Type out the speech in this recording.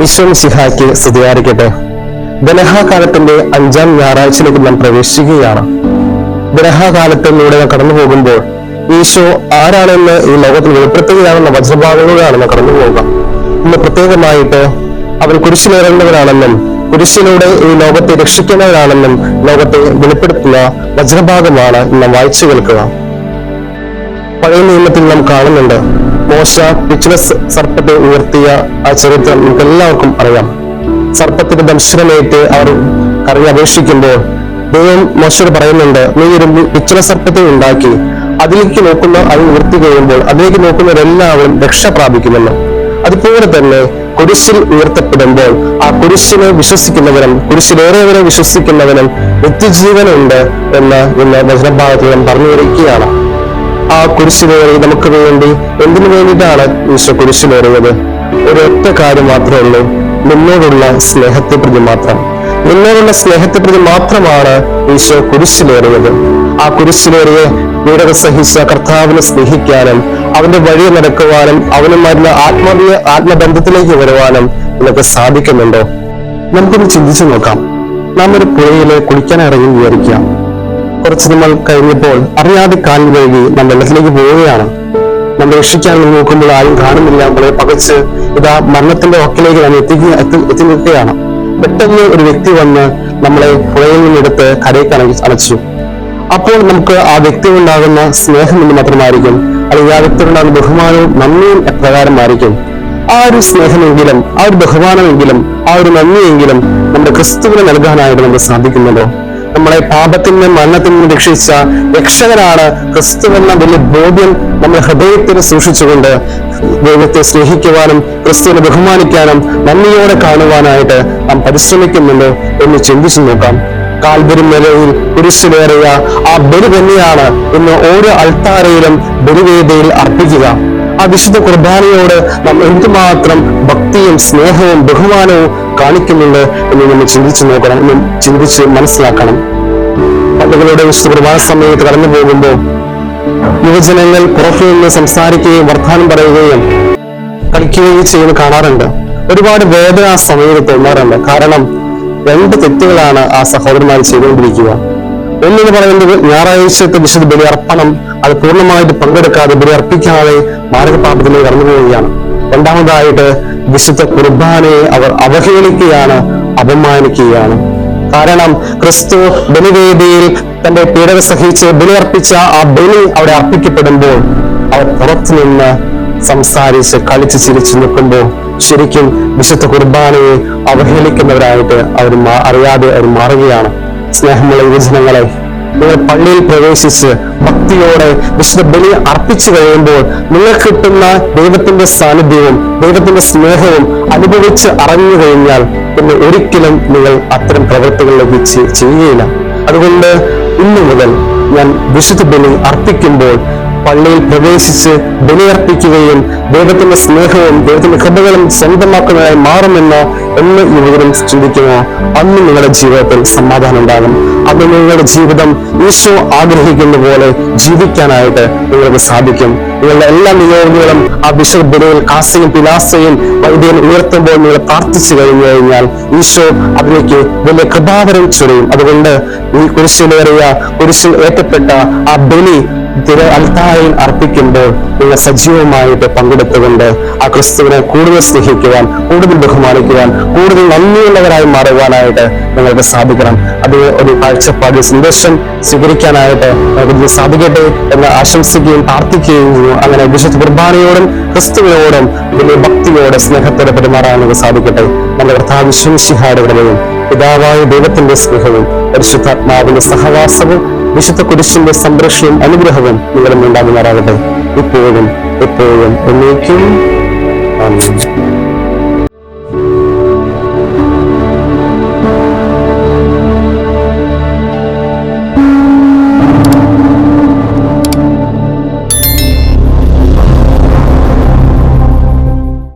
ഈശോമിശിഹായ്ക്ക് സ്തുതിയായിരിക്കട്ടെ. ബലഹാകാലത്തിന്റെ 5ാം ഞായറാഴ്ചയിലേക്ക് നാം പ്രവേശിക്കുകയാണ്. ബലഹാകാലത്തിലൂടെ നാം കടന്നു പോകുമ്പോൾ ഈശോ ആരാണെന്ന് ഈ ലോകത്തിൽ വെളിപ്പെടുത്തുകയാണെന്ന വചനഭാഗങ്ങളിലാണ് നാം കടന്നു പോകുക. ഇന്ന് പ്രത്യേകമായിട്ട് അവൻ കുരിശിലേറുന്നവരാണെന്നും കുരിശിലൂടെ ഈ ലോകത്തെ രക്ഷിക്കുന്നവരാണെന്നും ലോകത്തെ വെളിപ്പെടുത്തുന്ന വചനഭാഗമാണ് നാം വായിച്ചു കേൾക്കുക. പഴയ നിയമത്തിൽ നാം കാണുന്നുണ്ട്, മോശ പിച്ചള സർപ്പത്തെ ഉയർത്തിയ ആ ചരിത്രം നമുക്ക് എല്ലാവർക്കും അറിയാം. സർപ്പത്തിന്റെ ദംശനമേറ്റ് അവർ കരഞ്ഞ് അപേക്ഷിക്കുമ്പോൾ ദൈവം മോശയോട് പറയുന്നുണ്ട്, നീ ഒരു പിച്ചള സർപ്പത്തെ ഉണ്ടാക്കി അതിലേക്ക് നോക്കുന്ന അത് ഉയർത്തി കഴിയുമ്പോൾ അതിലേക്ക് നോക്കുന്നവരെല്ലാവരും രക്ഷ പ്രാപിക്കുമെന്ന്. അതുപോലെ തന്നെ കുരിശിൽ ഉയർത്തപ്പെടുമ്പോൾ ആ കുരിശിനെ വിശ്വസിക്കുന്നവനും കുരിശിലേറെവരെ വിശ്വസിക്കുന്നവനും നിത്യജീവനുണ്ട് എന്ന് ഇന്ന് വചനഭാഗത്തിൽ നാം പറഞ്ഞിരിക്കുകയാണ്. ആ കുരിശിലേറി നമുക്ക് വേണ്ടി എന്തിനു വേണ്ടിയിട്ടാണ് ഈശോ കുരിശിലേറിയത്? ഒരൊറ്റ കാര്യം മാത്രമേ ഉള്ളൂ, നിന്നോടുള്ള സ്നേഹത്തെ പ്രതി മാത്രം. നിന്നോടുള്ള സ്നേഹത്തെ പ്രതി മാത്രമാണ് ഈശോ കുരിശിലേറിയത്. ആ കുരിശിലേറിയ പീഡന സഹിച്ച കർത്താവിനെ സ്നേഹിക്കാനും അവന്റെ വഴി നടക്കുവാനും അവനുമായിരുന്ന ആത്മബന്ധത്തിലേക്ക് വരുവാനും നിനക്ക് സാധിക്കുന്നുണ്ടോ? നമുക്കൊന്ന് ചിന്തിച്ചു നോക്കാം. നാം ഒരു പുഴയില് കുളിക്കാൻ ഇറങ്ങി വിചാരിക്കാം. കുറച്ച് നമ്മൾ കഴിഞ്ഞപ്പോൾ അറിയാതെ കാലിൽ കഴുകി നാം വെള്ളത്തിലേക്ക് പോവുകയാണ്. നമ്മൾ രക്ഷിക്കാൻ നോക്കുമ്പോൾ ആരും കാണുന്നില്ല. നമ്മളെ പകച്ച് ഇതാ മരണത്തിന്റെ ഒക്കിലേക്ക് നാം എത്തി നിൽക്കുകയാണ്. പെട്ടെന്ന് ഒരു വ്യക്തി വന്ന് നമ്മളെ പുഴയിൽ നിന്നെടുത്ത് കരയ്ക്ക് അണച്ചു. അപ്പോൾ നമുക്ക് ആ വ്യക്തി ഉണ്ടാകുന്ന സ്നേഹം എന്ന് മാത്രമായിരിക്കും, അല്ലെങ്കിൽ ആ വ്യക്തി ഉണ്ടാകുന്ന ബഹുമാനവും നന്ദിയും എപ്രകാരമായിരിക്കും? ആ ഒരു സ്നേഹമെങ്കിലും ആ ഒരു ബഹുമാനമെങ്കിലും ആ ഒരു നന്ദിയെങ്കിലും നമ്മുടെ ക്രിസ്തുവിനെ നൽകാനായിട്ട് നമുക്ക് സാധിക്കുന്നുണ്ടോ? നമ്മളെ പാപത്തിന്റെ മരണത്തിൽ നിന്ന് രക്ഷിച്ച രക്ഷകനാണ് ക്രിസ്തു എന്ന വലിയ ബോധ്യം നമ്മുടെ ഹൃദയത്തിൽ സൂക്ഷിച്ചുകൊണ്ട് ദൈവത്തെ സ്നേഹിക്കുവാനും ക്രിസ്തുവിനെ ബഹുമാനിക്കാനും നന്ദിയോടെ കാണുവാനായിട്ട് നാം പരിശ്രമിക്കുന്നുണ്ടോ എന്ന് ചിന്തിച്ചു നോക്കാം. കാൽവരി മലയിൽ കുരിശിലേറിയ ആ ബലി തന്നെയാണ് ഇന്ന് ഓരോ അൾത്താരയിലും ബലിവേദിയിൽ അർപ്പിക്കുക. ആ വിശുദ്ധ കുർബാനയോട് നാം എന്തുമാത്രം ഭക്തിയും സ്നേഹവും ബഹുമാനവും കാണിക്കുന്നുണ്ട് എന്ന് നമ്മൾ ചിന്തിച്ചു നോക്കണം, എന്ന് ചിന്തിച്ച് മനസ്സിലാക്കണം. പള്ളികളുടെ വിശുദ്ധ കുർബാന സമയത്ത് കടന്നു പോകുമ്പോൾ യുവജനങ്ങൾ പുറത്തു നിന്ന് സംസാരിക്കുകയും വർത്തമാനം പറയുകയും കളിക്കുകയും ചെയ്യുന്നത് കാണാറുണ്ട്. ഒരുപാട് വേദന ആ സമയത്ത് തോന്നാറുണ്ട്. കാരണം 2 തെറ്റുകളാണ് ആ സഹോദരന്മാർ ചെയ്തുകൊണ്ടിരിക്കുക. ഒന്നെന്ന് പറയുന്നത് ഞായറാഴ്ചത്തെ വിശുദ്ധ ബലി അർപ്പണം അത് പൂർണ്ണമായിട്ട് പങ്കെടുക്കാതെ ബലി അർപ്പിക്കാതെ മാരകപാപത്തിലേക്ക് കടന്നു പോവുകയാണ്. രണ്ടാമതായിട്ട് വിശുദ്ധ കുർബാനയെ അവർ അവഹേളിക്കുകയാണ്, അപമാനിക്കുകയാണ്. കാരണം ക്രിസ്തു ബലിവേദിയിൽ തന്റെ പീഡന സഹിച്ച് ബലി അർപ്പിച്ച ആ ബലി അവിടെ അർപ്പിക്കപ്പെടുമ്പോൾ അവർ പുറത്തുനിന്ന് സംസാരിച്ച് കളിച്ച് ചിരിച്ചു നിൽക്കുമ്പോൾ ശരിക്കും വിശുദ്ധ കുർബാനയെ അവഹേളിക്കുന്നവരായിട്ട് അറിയാതെ അവർ മാറുകയാണ്. സ്നേഹമുള്ള യുവജനങ്ങളെ, നിങ്ങൾ പള്ളിയിൽ പ്രവേശിച്ച് ഭക്തിയോടെ വിശുദ്ധ ബലി അർപ്പിച്ചു കഴിയുമ്പോൾ നിങ്ങൾക്ക് കിട്ടുന്ന ദൈവത്തിന്റെ സാന്നിധ്യവും ദൈവത്തിന്റെ സ്നേഹവും അനുഭവിച്ച് അറിഞ്ഞു കഴിഞ്ഞാൽ പിന്നെ ഒരിക്കലും നിങ്ങൾ അത്തരം പ്രവൃത്തികളിലേക്ക് ചെയ്യുകയില്ല. അതുകൊണ്ട് ഇന്നു മുതൽ ഞാൻ വിശുദ്ധ ബലി അർപ്പിക്കുമ്പോൾ പള്ളിയിൽ പ്രവേശിച്ച് ബലിയർപ്പിക്കുകയും ദൈവത്തിന്റെ സ്നേഹവും ദൈവത്തിന്റെ കൃപകളും സ്വന്തമാക്കുന്നതായി മാറുമെന്ന് എന്ന് യുവകരും ചിന്തിക്കുമോ, അന്ന് നിങ്ങളുടെ ജീവിതത്തിൽ സമാധാനം ഉണ്ടാകും. അന്ന് നിങ്ങളുടെ ജീവിതം ഈശോ ആഗ്രഹിക്കുന്ന പോലെ ജീവിക്കാനായിട്ട് നിങ്ങൾക്ക് സാധിക്കും. നിങ്ങളുടെ എല്ലാ നിയോഗങ്ങളും ആ വിശുദ്ധ ബലിയിൽ കാസയും പിലാസയും വൈദ്യൻ ഉയർത്തുമ്പോൾ നിങ്ങൾ പ്രാർത്ഥിച്ചു കഴിഞ്ഞു കഴിഞ്ഞാൽ ഈശോ അതിലേക്ക് വലിയ കൃപാവരം ചൊരിയും. അതുകൊണ്ട് ഈ കുരിശിൽ ഏറ്റപ്പെട്ട ആ ബലി അൽത്താരയിൽ അർപ്പിക്കുമ്പോൾ നിങ്ങൾ സജീവമായിട്ട് പങ്കെടുത്തുകൊണ്ട് ആ ക്രിസ്തുവിനെ കൂടുതൽ സ്നേഹിക്കുവാൻ, കൂടുതൽ ബഹുമാനിക്കുവാൻ, കൂടുതൽ നന്ദിയുള്ളവരായി മാറുവാനായിട്ട് നിങ്ങൾക്ക് സാധിക്കണം. അത് ഒരു കാഴ്ചപ്പാട് സന്ദേശം സ്വീകരിക്കാനായിട്ട് നമുക്ക് സാധിക്കട്ടെ എന്ന് ആശംസിക്കുകയും പ്രാർത്ഥിക്കുകയും ചെയ്യുന്നു. അങ്ങനെ വിശുദ്ധ കുർബാനയോടും ക്രിസ്തുവിനോടും വലിയ ഭക്തിയോടെ സ്നേഹത്തോടെ പെരുമാറാൻ നമുക്ക് സാധിക്കട്ടെ. നമ്മുടെ കർത്താവ് മിശിഹായുടെ കൃപയും പിതാവായ ദൈവത്തിന്റെ സ്നേഹവും പരിശുദ്ധാത്മാവിന്റെ സഹവാസവും വിശുദ്ധ കുരിശിന്റെ സംരക്ഷണവും അനുഗ്രഹവും നിങ്ങളും ഉണ്ടാകുമാറാകട്ടെ, ഇപ്പോഴും എപ്പോഴും എന്നേക്കും. ആമേൻ.